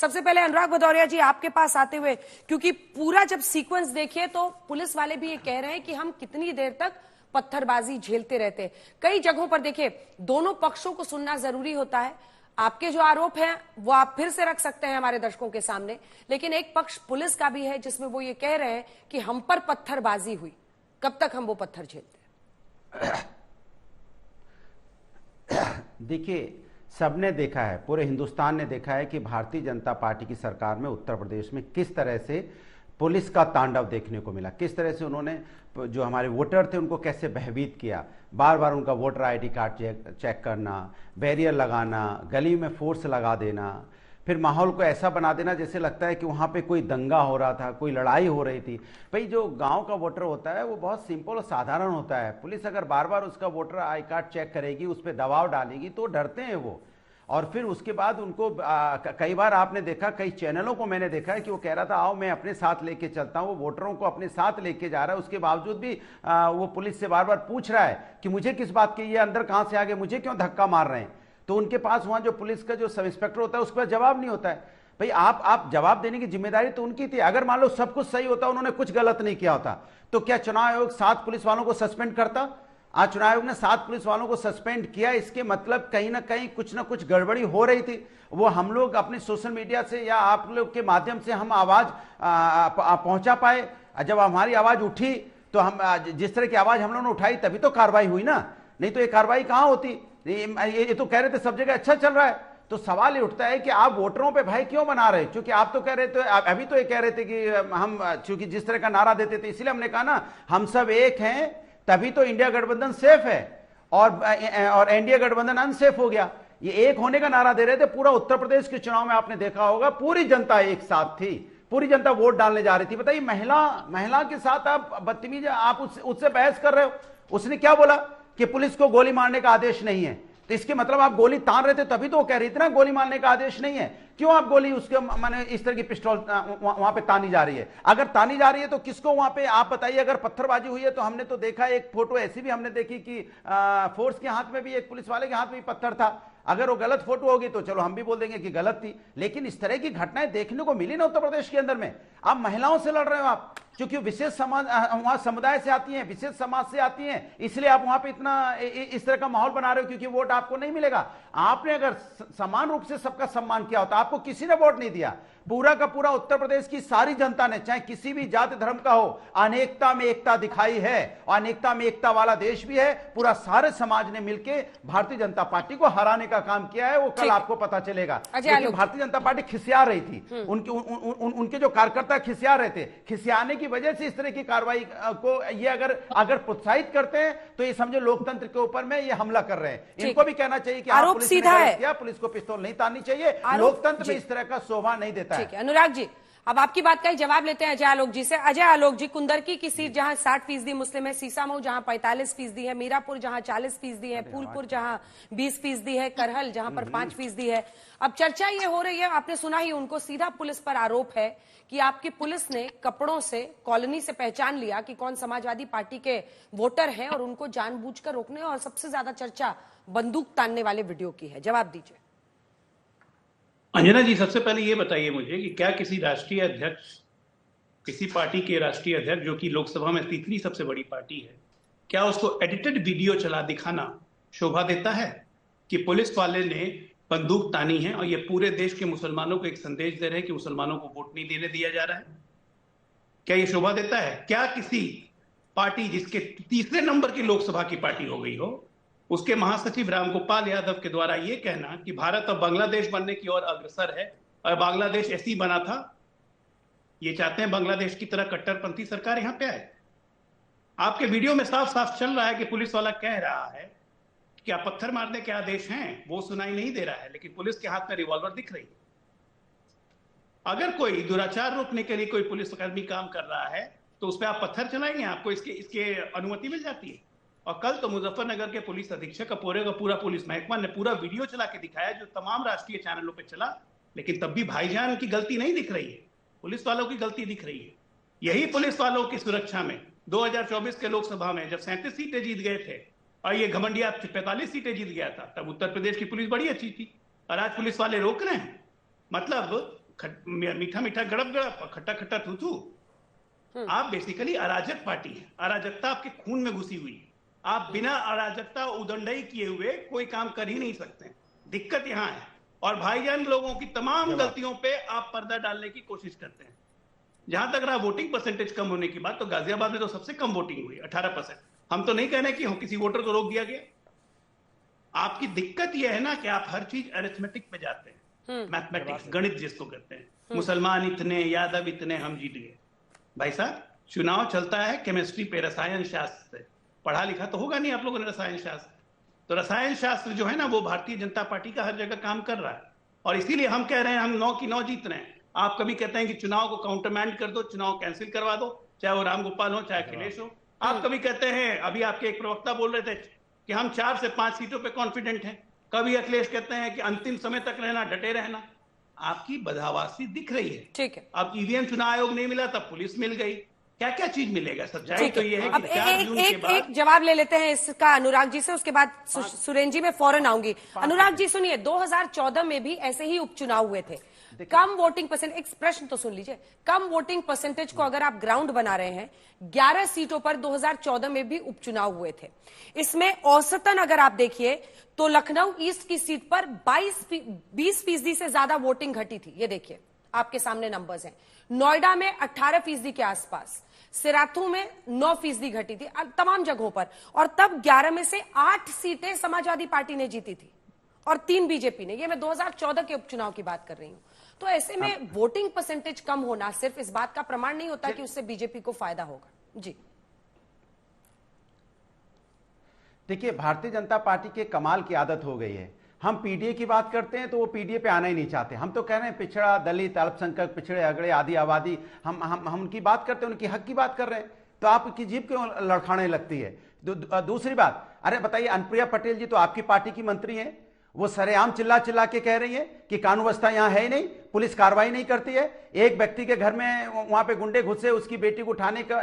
सबसे पहले अनुराग भदौरिया जी आपके पास आते हुए, क्योंकि पूरा जब सीक्वेंस देखिए तो पुलिस वाले भी ये कह रहे हैं कि हम कितनी देर तक पत्थरबाजी झेलते रहते हैं। कई जगहों पर देखिए दोनों पक्षों को सुनना जरूरी होता है। आपके जो आरोप हैं वो आप फिर से रख सकते हैं हमारे दर्शकों के सामने, लेकिन एक पक्ष पुलिस का भी है जिसमें वो ये कह रहे हैं कि हम पर पत्थरबाजी हुई। कब तक हम वो पत्थर झेलते हैं? देखिए, सबने देखा है, पूरे हिंदुस्तान ने देखा है कि भारतीय जनता पार्टी की सरकार में उत्तर प्रदेश में किस तरह से पुलिस का तांडव देखने को मिला, किस तरह से उन्होंने जो हमारे वोटर थे उनको कैसे भयभीत किया, बार बार उनका वोटर आईडी कार्ड चेक करना, बैरियर लगाना, गली में फोर्स लगा देना, फिर माहौल को ऐसा बना देना जैसे लगता है कि वहाँ पे कोई दंगा हो रहा था, कोई लड़ाई हो रही थी। भाई जो गांव का वोटर होता है वो बहुत सिंपल और साधारण होता है। पुलिस अगर बार बार उसका वोटर आई कार्ड चेक करेगी, उस पर दबाव डालेगी तो डरते हैं वो। और फिर उसके बाद उनको कई बार आपने देखा, कई चैनलों को मैंने देखा है कि वो कह रहा था आओ मैं अपने साथ लेके चलता हूँ, वो वोटरों को अपने साथ लेके जा रहा है। उसके बावजूद भी वो पुलिस से बार बार पूछ रहा है कि मुझे किस बात की, ये अंदर कहाँ से आ गए, मुझे क्यों धक्का मार रहे हैं। तो उनके पास वहां जो पुलिस का जो सब इंस्पेक्टर होता है उसके पास जवाब नहीं होता है। भाई आप जवाब देने की जिम्मेदारी तो उनकी थी। अगर मान लो सब कुछ सही होता, उन्होंने कुछ गलत नहीं किया होता, तो क्या चुनाव आयोग 7 पुलिस वालों को सस्पेंड करता? आज चुनाव आयोग ने 7 पुलिस वालों को सस्पेंड किया, इसके मतलब कहीं ना कहीं कुछ ना कुछ गड़बड़ी हो रही थी। वो हम लोग अपने सोशल मीडिया से या आप लोग के माध्यम से हम आवाज पहुंचा पाए। जब हमारी आवाज उठी तो हम जिस तरह की आवाज हम लोगों ने उठाई तभी तो कार्रवाई हुई ना, नहीं तो ये कार्रवाई कहां होती। ये तो कह रहे थे सब जगह अच्छा चल रहा है। तो सवाल ये उठता है कि आप वोटरों पे भय क्यों बना रहे? क्योंकि आप तो कह रहे थे, अभी तो ये कह रहे थे कि हम चूंकि जिस तरह का नारा देते थे इसलिए हमने कहा ना हम सब एक हैं, तभी तो इंडिया गठबंधन सेफ है और एनडीए गठबंधन अनसेफ हो गया। ये एक होने का नारा दे रहे थे। पूरा उत्तर प्रदेश के चुनाव में आपने देखा होगा पूरी जनता एक साथ थी, पूरी जनता वोट डालने जा रही थी। बताइए महिला के साथ आप बदतमीज, आप उससे बहस कर रहे हो। उसने क्या बोला कि पुलिस को गोली मारने का आदेश नहीं है, तो इसके मतलब आप गोली तान रहे थे तभी तो वो कह रही थी ना गोली मारने का आदेश नहीं है। क्यों आप गोली उसके माने इस तरह की पिस्टल वहां पे तानी जा रही है? अगर तानी जा रही है तो किसको वहां पे, आप बताइए। अगर पत्थरबाजी हुई है तो हमने तो देखा, एक फोटो ऐसी भी हमने देखी कि फोर्स के हाथ में भी, एक पुलिस वाले के हाथ में भी पत्थर था। अगर वो गलत फोटो होगी तो चलो हम भी बोल देंगे कि गलत थी, लेकिन इस तरह की घटनाएं देखने को मिली ना उत्तर प्रदेश के अंदर में। आप महिलाओं से लड़ रहे हो आप, क्योंकि विशेष समाज वहां समुदाय से आती हैं, विशेष समाज से आती हैं, इसलिए आप वहां पे इतना इस तरह का माहौल बना रहे हो, क्योंकि वोट आपको नहीं मिलेगा। आपने अगर समान रूप से सबका सम्मान किया होता, आपको किसी ने वोट नहीं दिया। पूरा का पूरा उत्तर प्रदेश की सारी जनता ने, चाहे किसी भी जाति धर्म का हो, अनेकता में एकता दिखाई है और अनेकता में एकता वाला देश भी है। पूरा सारे समाज ने मिलकर भारतीय जनता पार्टी को हराने का काम किया है। वो कल आपको पता चलेगा। लेकिन भारतीय जनता पार्टी खिसिया रही थी, उनके जो कार्यकर्ता खिसिया रहे थे, खिसियाने की वजह से इस तरह की कार्रवाई को ये अगर प्रोत्साहित करते हैं तो ये समझो लोकतंत्र के ऊपर में ये हमला कर रहे हैं। इनको भी कहना चाहिए कि आरोप सीधा है, पुलिस को पिस्तौल नहीं ताननी चाहिए, लोकतंत्र में इस तरह का शोभा नहीं देता। ठीक है अनुराग जी, अब आपकी बात का ही जवाब लेते हैं अजय आलोक जी से। अजय आलोक जी, कुंदरकी की सीट जहां 60% मुस्लिम है, सीसामऊ जहां 45% है, मीरापुर जहां 40% है, फूलपुर जहां 20% है, करहल जहां पर 5% है। अब चर्चा ये हो रही है, आपने सुना ही उनको, सीधा पुलिस पर आरोप है कि आपकी पुलिस ने कपड़ों से कॉलोनी से पहचान लिया कि कौन समाजवादी पार्टी के वोटर हैं और उनको जानबूझकर रोकने, और सबसे ज्यादा चर्चा बंदूक तानने वाले वीडियो की है। जवाब दीजिए। अंजना जी, सबसे पहले ये बताइए मुझे कि क्या किसी राष्ट्रीय अध्यक्ष, किसी पार्टी के राष्ट्रीय अध्यक्ष जो कि लोकसभा में तीसरी सबसे बड़ी पार्टी है, क्या उसको एडिटेड वीडियो चला दिखाना शोभा देता है कि पुलिस वाले ने बंदूक तानी है और ये पूरे देश के मुसलमानों को एक संदेश दे रहे हैं कि मुसलमानों को वोट नहीं देने दिया जा रहा है? क्या ये शोभा देता है? क्या किसी पार्टी जिसके तीसरे नंबर की लोकसभा की पार्टी हो गई हो, उसके महासचिव रामगोपाल यादव के द्वारा यह कहना कि भारत अब बांग्लादेश बनने की ओर अग्रसर है और बांग्लादेश ऐसे ही बना था, ये चाहते हैं बांग्लादेश की तरह कट्टरपंथी सरकार यहां पे आए? आपके वीडियो में साफ साफ चल रहा है कि पुलिस वाला कह रहा है क्या पत्थर मारने के आदेश हैं, वो सुनाई नहीं दे रहा है, लेकिन पुलिस के हाथ में रिवॉल्वर दिख रही है। अगर कोई दुराचार रोकने के लिए कोई पुलिसकर्मी काम कर रहा है तो उस पर आप पत्थर चलाएंगे? आपको इसके अनुमति मिल जाती है? और कल तो मुजफ्फरनगर के पुलिस अधीक्षक का पूरा पुलिस महकमा ने पूरा वीडियो चला के दिखाया जो तमाम राष्ट्रीय चैनलों पे चला, लेकिन तब भी भाईजान की गलती नहीं दिख रही है, पुलिस वालों की गलती दिख रही है। यही पुलिस वालों की सुरक्षा में 2024 के लोकसभा में जब 37 सीटें जीत गए थे और ये घमंडिया 45 सीटें जीत गया था, तब उत्तर प्रदेश की पुलिस बड़ी अच्छी थी और आज पुलिस वाले रोक रहे हैं। मतलब मीठा मीठा गड़प गड़प, खट्टा खट्टा थू थू। आप बेसिकली अराजक पार्टी है, अराजकता आपके खून में घुसी हुई है। आप बिना अराजकता उदंडई किए हुए कोई काम कर ही नहीं सकते। दिक्कत यहां है। और भाईजान लोगों की तमाम गलतियों पे आप पर्दा डालने की कोशिश करते हैं। जहां तक रहा वोटिंग परसेंटेज कम होने की बात, तो गाजियाबाद में तो सबसे कम वोटिंग हुई, 18%। हम तो नहीं कह रहे कि किसी वोटर को रोक दिया गया। आपकी दिक्कत यह है ना कि आप हर चीज अरिथमेटिक पे जाते हैं, मैथमेटिक्स, गणित जिसको कहते हैं। मुसलमान इतने, यादव इतने, हम जीत गए। भाई साहब, चुनाव चलता है केमिस्ट्री पे, रसायन शास्त्र से। पढ़ा लिखा तो होगा नहीं आप लोगों ने रसायन शास्त्र। तो रसायन शास्त्र जो है ना, वो भारतीय जनता पार्टी का हर जगह काम कर रहा है। और इसीलिए हम कह रहे हैं हम 9 की 9 जीत रहे हैं। आप कभी कहते हैं कि चुनाव को काउंटरमैंड कर दो, चुनाव कैंसिल करवा दो, चाहे वो राम गोपाल हो चाहे अखिलेश हो। आप कभी कहते हैं, अभी आपके एक प्रवक्ता बोल रहे थे कि हम 4 से 5 सीटों पे कॉन्फिडेंट हैं। कभी अखिलेश कहते हैं कि अंतिम समय तक रहना, डटे रहना। आपकी बदहवासी दिख रही है। ठीक है। अब ईवीएम चुनाव आयोग नहीं मिला, तब पुलिस मिल गई। क्या क्या चीज मिलेगा? सच्चाई तो ये है अब कि 4 जून के बाद एक जवाब ले लेते हैं इसका अनुराग जी से, उसके बाद सुरेंद्र जी में फौरन आऊंगी। अनुराग जी सुनिए, 2014 में भी ऐसे ही उपचुनाव हुए थे। कम वोटिंग परसेंट, एक प्रश्न तो सुन लीजिए, कम वोटिंग परसेंटेज को अगर आप ग्राउंड बना रहे हैं, 11 सीटों पर 2014 में भी उपचुनाव हुए थे। इसमें औसतन अगर आप देखिए तो लखनऊ ईस्ट की सीट पर 20% से ज्यादा वोटिंग घटी थी। ये देखिए आपके सामने नंबर्स हैं। नोएडा में 18% के आसपास, सिराथू में 9% घटी थी, तमाम जगहों पर। और तब 11 में से 8 सीटें समाजवादी पार्टी ने जीती थी और 3 बीजेपी ने। ये मैं 2014 के उपचुनाव की बात कर रही हूं। तो ऐसे में वोटिंग परसेंटेज कम होना सिर्फ इस बात का प्रमाण नहीं होता कि उससे बीजेपी को फायदा होगा। जी देखिए, भारतीय जनता पार्टी के कमाल की आदत हो गई है। हम पीडीए की बात करते हैं तो वो पीडीए पे आना ही नहीं चाहते। हम तो कह रहे हैं पिछड़ा, दलित, अल्पसंख्यक, पिछड़े, अगड़े, आदि आबादी, हम उनकी बात करते हैं, उनकी हक की बात कर रहे हैं। तो आपकी जीभ क्यों लड़खड़ाने लगती है? दूसरी बात, अरे बताइए, अनुप्रिया पटेल जी तो आपकी पार्टी की मंत्री हैं, वो सरेआम चिल्ला चिल्ला के कह रही है कि कानून व्यवस्था यहां है ही नहीं, पुलिस कार्रवाई नहीं करती है। एक व्यक्ति के घर में वहां पे गुंडे घुसे, उसकी बेटी को उठाने का,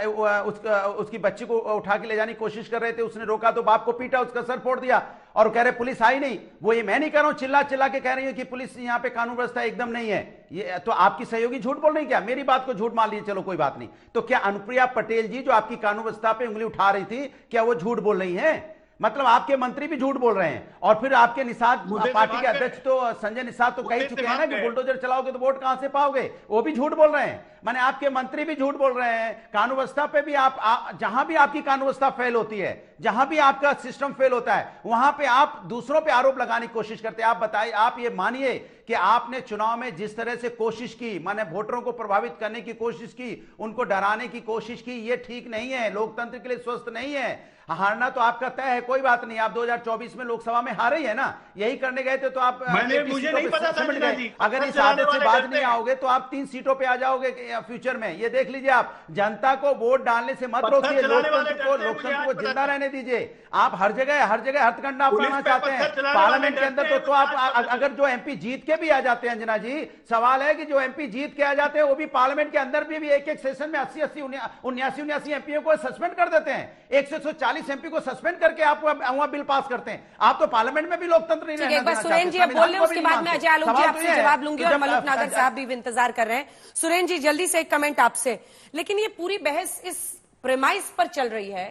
उसकी बच्ची को उठा के ले जाने की कोशिश कर रहे थे, उसने रोका तो बाप को पीटा, उसका सर फोड़ दिया, और कह रहे पुलिस आई नहीं। वो ये मैं नहीं कह रहा हूं, चिल्ला चिल्ला के कह रही है कि पुलिस यहाँ पे कानून व्यवस्था एकदम नहीं है। ये तो आपकी सहयोगी झूठ बोल रही क्या? मेरी बात को झूठ मान लीजिए, चलो कोई बात नहीं। तो क्या अनुप्रिया पटेल जी जो आपकी कानून व्यवस्था पे उंगली उठा रही थी, क्या वो झूठ बोल रही है? मतलब आपके मंत्री भी झूठ बोल रहे हैं। और फिर आपके निषाद पार्टी के अध्यक्ष तो संजय निषाद तो कह चुके हैं ना कि बुलडोजर चलाओगे तो वोट कहां से पाओगे, वो भी झूठ बोल रहे हैं। माने आपके मंत्री भी झूठ बोल रहे हैं। कानून व्यवस्था पे भी आप जहां भी आपकी कानून व्यवस्था फेल होती है, जहां भी आपका सिस्टम फेल होता है, वहां पे आप दूसरों पे आरोप लगाने की कोशिश करते हैं। आप बताइए, आप ये मानिए कि आपने चुनाव में जिस तरह से कोशिश की, माने वोटरों को प्रभावित करने की कोशिश की, उनको डराने की कोशिश की, ये ठीक नहीं है, लोकतंत्र के लिए स्वस्थ नहीं है। हारना तो आपका तय है, कोई बात नहीं। आप 2024 में लोकसभा में हारे ही है ना, यही करने गए थे तो आप मुझे नहीं पता था जी। अगर इस आदत से बाज नहीं आओगे तो आप 3 सीटों पे आ जाओगे फ्यूचर में। ये देख लीजिए, आप जनता को वोट डालने से मत रोकिए, लोकतंत्र को जिंदा रहने दीजिए। आप हर जगह हथकंडा अपनाना चाहते हैं पार्लियामेंट के अंदर। तो आप अगर जो एमपी जीत के भी आ जाते हैं, अंजना जी, सवाल है कि जो एमपी जीत के आ जाते हैं वो भी पार्लियामेंट के अंदर भी एक सेशन में 80-80 एमपीओ को सस्पेंड कर देते हैं। 140 एमपी को सस्पेंड करके आप वहां बिल पास करते हैं। आप तो पार्लियामेंट में भी लोकतंत्र नहीं रहना देना चाहते। सुरेंद्र जी अब बोल रहे, उसके बाद में अजय आलोक जी आपसे जवाब लूंगी और मलूक नागर साहब भी इंतजार कर रहे हैं। सुरेंद्र जी जल्दी से एक कमेंट आपसे। लेकिन ये पूरी बहस इस प्रेमाइस पर चल रही है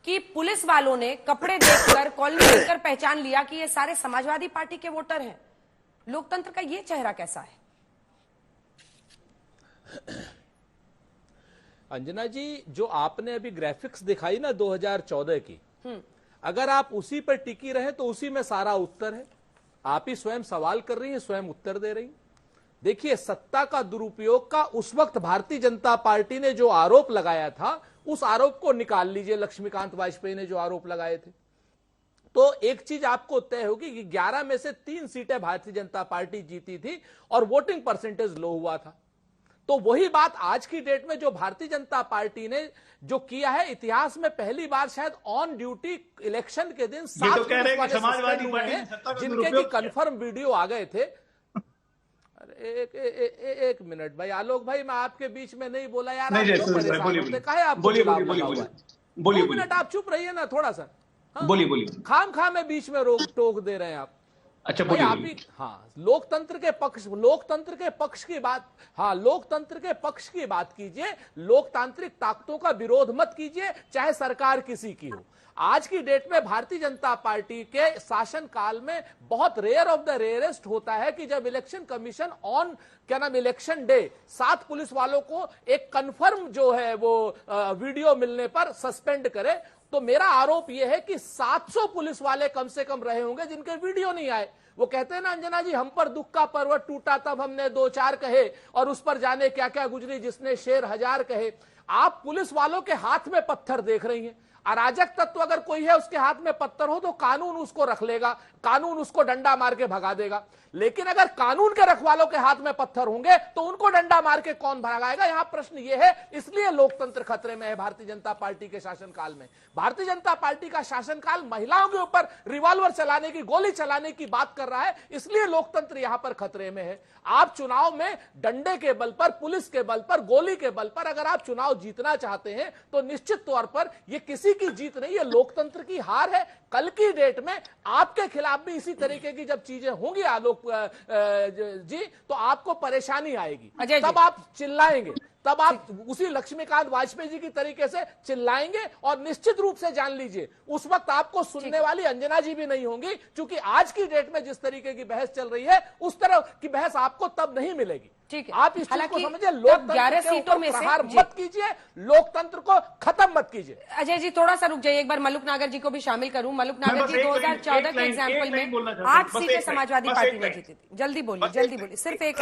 कि पुलिस वालों ने कपड़े देखकर, कॉलोनी देखकर पहचान लिया कि ये सारे समाजवादी पार्टी के वोटर हैं। लोकतंत्र का ये चेहरा कैसा है? अंजना जी, जो आपने अभी ग्राफिक्स दिखाई ना 2014 की, अगर आप उसी पर टिकी रहे तो उसी में सारा उत्तर है। आप ही स्वयं सवाल कर रही हैं, स्वयं उत्तर दे रही। देखिए, सत्ता का दुरुपयोग का उस वक्त भारतीय जनता पार्टी ने जो आरोप लगाया था, उस आरोप को निकाल लीजिए। लक्ष्मीकांत वाजपेयी ने जो आरोप लगाए थे, तो एक चीज आपको तय होगी कि 11 में से 3 सीटें भारतीय जनता पार्टी जीती थी और वोटिंग परसेंटेज लो हुआ था। तो वही बात आज की डेट में जो भारतीय जनता पार्टी ने जो किया है, इतिहास में पहली बार शायद ऑन ड्यूटी इलेक्शन के दिन 7 समाजवादी पार्टी जिनके की कंफर्म वीडियो आ गए थे। अरे एक मिनट भाई, आलोक भाई, मैं आपके बीच में नहीं बोला यार। बोलिए, मिनट आप चुप रहिए ना थोड़ा सा। बोलिए। खाम में बीच में रोक टोक दे रहे हैं आप। अच्छा भाई आप बोलिए। ही, हाँ, लोकतंत्र के पक्ष की बात, हाँ, लोकतंत्र के पक्ष की बात कीजिए, लोकतांत्रिक ताकतों का विरोध मत कीजिए, चाहे सरकार किसी की हो। आज की डेट में भारतीय जनता पार्टी के शासन काल में बहुत रेयर ऑफ द रेयरेस्ट होता है कि जब election commission on election day 7 police वालों को एक कंफर्म जो है वो वीडियो मिलने पर सस्पेंड करे। तो मेरा आरोप यह है कि 700 पुलिस वाले कम से कम रहे होंगे जिनके वीडियो नहीं आए। वो कहते हैं ना अंजना जी, हम पर दुख का पर्वत टूटा तब हमने 2-4 कहे और उस पर जाने क्या क्या गुजरी जिसने शेर 1000 कहे। आप पुलिस वालों के हाथ में पत्थर देख रही हैं। अराजक तत्व अगर कोई है उसके हाथ में पत्थर हो तो कानून उसको रख लेगा, कानून उसको डंडा मार के भगा देगा। लेकिन अगर कानून के रखवालों के हाथ में पत्थर होंगे तो उनको डंडा मार के कौन भगाएगा? यहां प्रश्न यह है। इसलिए लोकतंत्र खतरे में है भारतीय जनता पार्टी के शासनकाल में। भारतीय जनता पार्टी का शासनकाल महिलाओं के ऊपर रिवॉल्वर चलाने की, गोली चलाने की बात कर रहा है, इसलिए लोकतंत्र यहां पर खतरे में है। आप चुनाव में डंडे के बल पर, पुलिस के बल पर, गोली के बल पर अगर आप चुनाव जीतना चाहते हैं तो निश्चित तौर पर यह किसी की जीत नहीं, यह लोकतंत्र की हार है। कल की डेट में आपके खिलाफ भी इसी तरीके की जब चीजें होंगी आलोक जी, तो आपको परेशानी आएगी, तब आप चिल्लाएंगे, तब आप उसी लक्ष्मीकांत वाजपेयी जी की तरीके से चिल्लाएंगे और निश्चित रूप से जान लीजिए उस वक्त आपको सुनने वाली अंजना जी भी नहीं होंगी, क्योंकि आज की डेट में जिस तरीके की बहस चल रही है उस तरह की बहस आपको तब नहीं मिलेगी। ठीक है, आप इस चीज को समझिए, 11 सीटों में से प्रहार मत कीजिए, लोकतंत्र को खत्म मत कीजिए। अजय जी थोड़ा सा रुक जाइए, एक बार मलुक नागर जी को भी शामिल करूं। मलुक नागर जी 2014 के एग्जाम्पल में 8 सीटें समाजवादी पार्टी ने जीती थी। जल्दी बोलिए, सिर्फ एक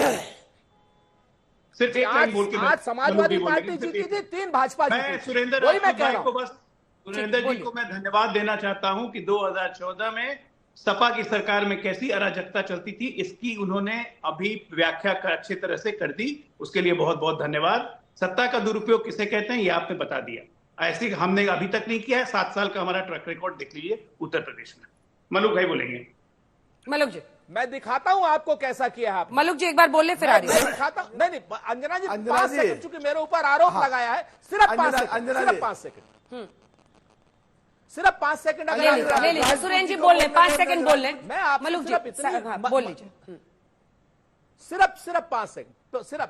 सिर्फ एक लाइन बोल के आज समाजवादी पार्टी जीती थी, 3 भाजपा जीती। मैं सुरेंद्र वही मैं कह रहा हूं। सुरेंद्र जी को मैं धन्यवाद देना चाहता हूं कि 2014 में सपा की सरकार में कैसी अराजकता चलती थी, इसकी उन्होंने अभी व्याख्या अच्छी तरह से कर दी। उसके लिए बहुत बहुत धन्यवाद। सत्ता का दुरुपयोग किसे कहते हैं ये आपने बता दिया। ऐसे हमने अभी तक नहीं किया है। 7 साल का हमारा ट्रैक रिकॉर्ड देख लीजिए उत्तर प्रदेश में। मलुक भाई बोलेंगे। मलुक जी, मैं दिखाता हूं आपको कैसा किया है आपने। मलुक जी एक बार बोलने फिर आ रही है। दिखाता हूं। नहीं, अंजना जी 5 सेकंड चूंकि मेरे ऊपर आरोप लगाया है, सिर्फ 5 सेकंड, सिर्फ 5 सेकंड ले लीजिए सुरेंद्र जी, बोल लें 5 सेकंड बोल लें। मैं आप मलुक जी बोल लीजिए, सिर्फ 5 सेकंड। तो सिर्फ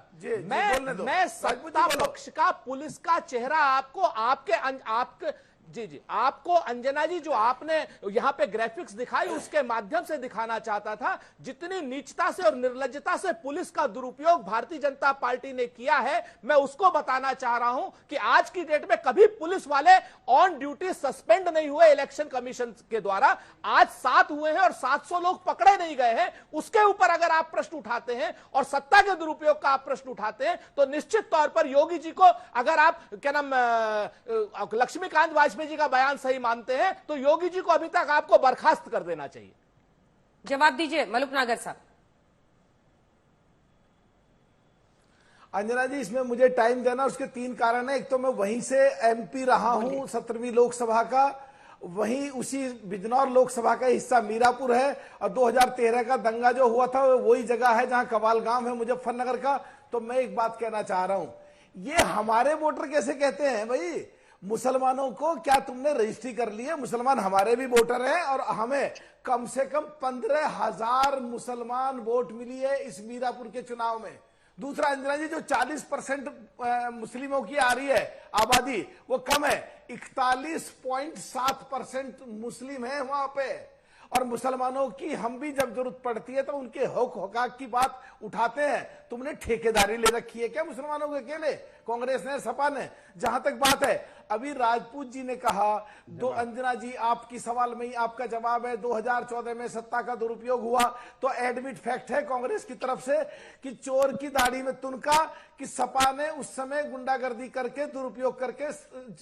मैं सत्ता पक्ष का पुलिस का चेहरा आपको आपके जी आपको अंजना जी जो आपने यहां पे ग्राफिक्स दिखाई उसके माध्यम से दिखाना चाहता था। जितनी नीचता से और निर्लज्जता से पुलिस का दुरुपयोग भारतीय जनता पार्टी ने किया है, मैं उसको बताना चाह रहा हूं कि आज की डेट में कभी पुलिस वाले ऑन ड्यूटी सस्पेंड नहीं हुए इलेक्शन कमीशन के द्वारा। आज 7 हुए हैं और 700 लोग पकड़े नहीं गए हैं। उसके ऊपर अगर आप प्रश्न उठाते हैं और सत्ता के दुरुपयोग का आप प्रश्न उठाते हैं तो निश्चित तौर पर योगी जी को, अगर आप लक्ष्मीकांत वाजपेयी जी का बयान सही मानते हैं तो योगी जी को अभी तक आपको बर्खास्त कर देना चाहिए। जवाब दीजिए मलुक नागर साहब। अंजना जी, इसमें मुझे टाइम देना, उसके 3 कारण है। एक तो मैं वहीं से एमपी रहा हूं 17वीं लोकसभा का, वहीं उसी बिजनौर लोकसभा का हिस्सा मीरापुर है, और 2013 का दंगा जो हुआ था वही जगह है जहां कवाल गांव है मुजफ्फरनगर का। तो मैं एक बात कहना चाह रहा हूं, ये हमारे वोटर कैसे कहते हैं भाई? मुसलमानों को क्या तुमने रजिस्ट्री कर ली है? मुसलमान हमारे भी वोटर हैं और हमें कम से कम 15,000 मुसलमान वोट मिली है इस मीरापुर के चुनाव में। दूसरा अंजना जी, जो 40% मुस्लिमों की आ रही है आबादी, वो कम है। 41.7% मुस्लिम है वहां पे। और मुसलमानों की हम भी जब जरूरत पड़ती है तो उनके हक की बात उठाते हैं। तुमने ठेकेदारी ले रखी है क्या मुसलमानों के अकेले? कांग्रेस ने, सपा ने। जहां तक बात है, अभी राजपूत जी ने कहा, अंजना जी आपकी सवाल में ही आपका जवाब है, 2014 में सत्ता का दुरुपयोग हुआ। तो एडमिट फैक्ट है कांग्रेस की तरफ से कि चोर की दाढ़ी में तुनका, कि सपा ने उस समय गुंडागर्दी करके, दुरुपयोग करके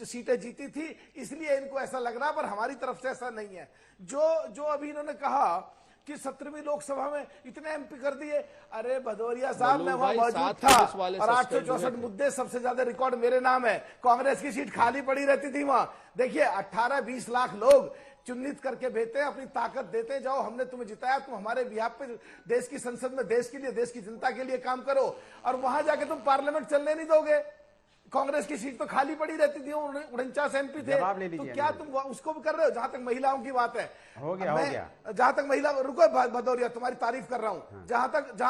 सीटें जीती थी, इसलिए इनको ऐसा लग रहा, पर हमारी तरफ से ऐसा नहीं है। जो अभी इन्होंने कहा कि 17वीं लोकसभा में इतने एमपी कर दिए, अरे भदौरिया साहब मैं वहां मौजूद था और 864 मुद्दे, सबसे ज्यादा रिकॉर्ड मेरे नाम है। कांग्रेस की सीट खाली पड़ी रहती थी वहां। देखिए 18-20 लाख लोग चिन्हित करके भेजते हैं, अपनी ताकत देते हैं, जाओ हमने तुम्हें जिताया, तुम हमारे बिहाफ पे देश की संसद में देश के लिए, देश की जनता के लिए काम करो। और वहां जाके तुम पार्लियामेंट चलने नहीं दोगे। कांग्रेस की सीट तो खाली पड़ी रहती थी, 49 MP थे। जवाब ले तो लीजिए क्या अंजना तुम उसको भी कर रहे हो? जहां तक महिलाओं की बात है, हो गया, मैं हो गया। जहां तक महिला, रुको भदौरिया, तुम्हारी तारीफ कर रहा हूं। जहां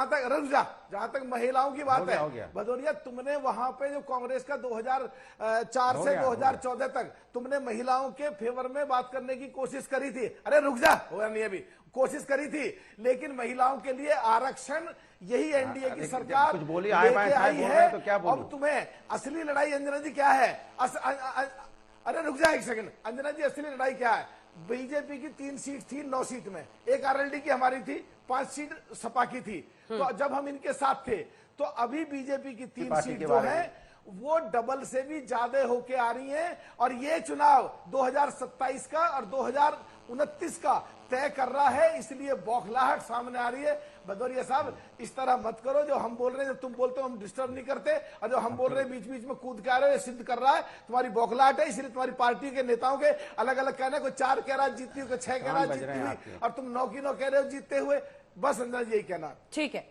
तक रुक जा, जहां तक महिलाओं की बात हो गया, है हो गया। भदौरिया, तुमने वहां पे जो कांग्रेस का 2004 हो से गया, हो 2014 तक तुमने महिलाओं के फेवर में बात करने की कोशिश करी थी। अरे रुक जा, हो नहीं अभी, कोशिश करी थी, लेकिन महिलाओं के लिए आरक्षण यही एनडीए की सरकार कुछ बोलिए, आए बाएं लेके साहब आई बोल रहे हैं है। तो क्या बोलूं? अब तुम्हें असली लड़ाई अंजना जी क्या है? अरे रुक जा एक सेकंड अंजना जी, असली लड़ाई क्या है? बीजेपी की 3 सीट थी 9 सीट में, एक आरएलडी की हमारी थी, 5 सीट सपा की थी। तो जब हम इनके साथ थे तो अभी बीजेपी की 3 सीट जो है वो डबल से भी ज्यादा होके आ रही हैं। और ये चुनाव 2027 का और 2029 का तय कर रहा है, इसलिए बौखलाहट सामने आ रही है। भदौरिया साहब, इस तरह मत करो, जो हम बोल रहे हैं, जब तुम बोलते हो हम डिस्टर्ब नहीं करते, और जो हम बोल रहे हैं बीच बीच में कूद के आ रहे हो, ये सिद्ध कर रहा है तुम्हारी बौखलाहट है। इसलिए तुम्हारी पार्टी के नेताओं के अलग अलग कहना है, कोई 4 कह रहा जीतती हुई, कोई 6 कह रहा जीतती हुई, और तुम 9 की 9 कह रहे हो जीतते हुए। बस अंदर यही कहना। ठीक है।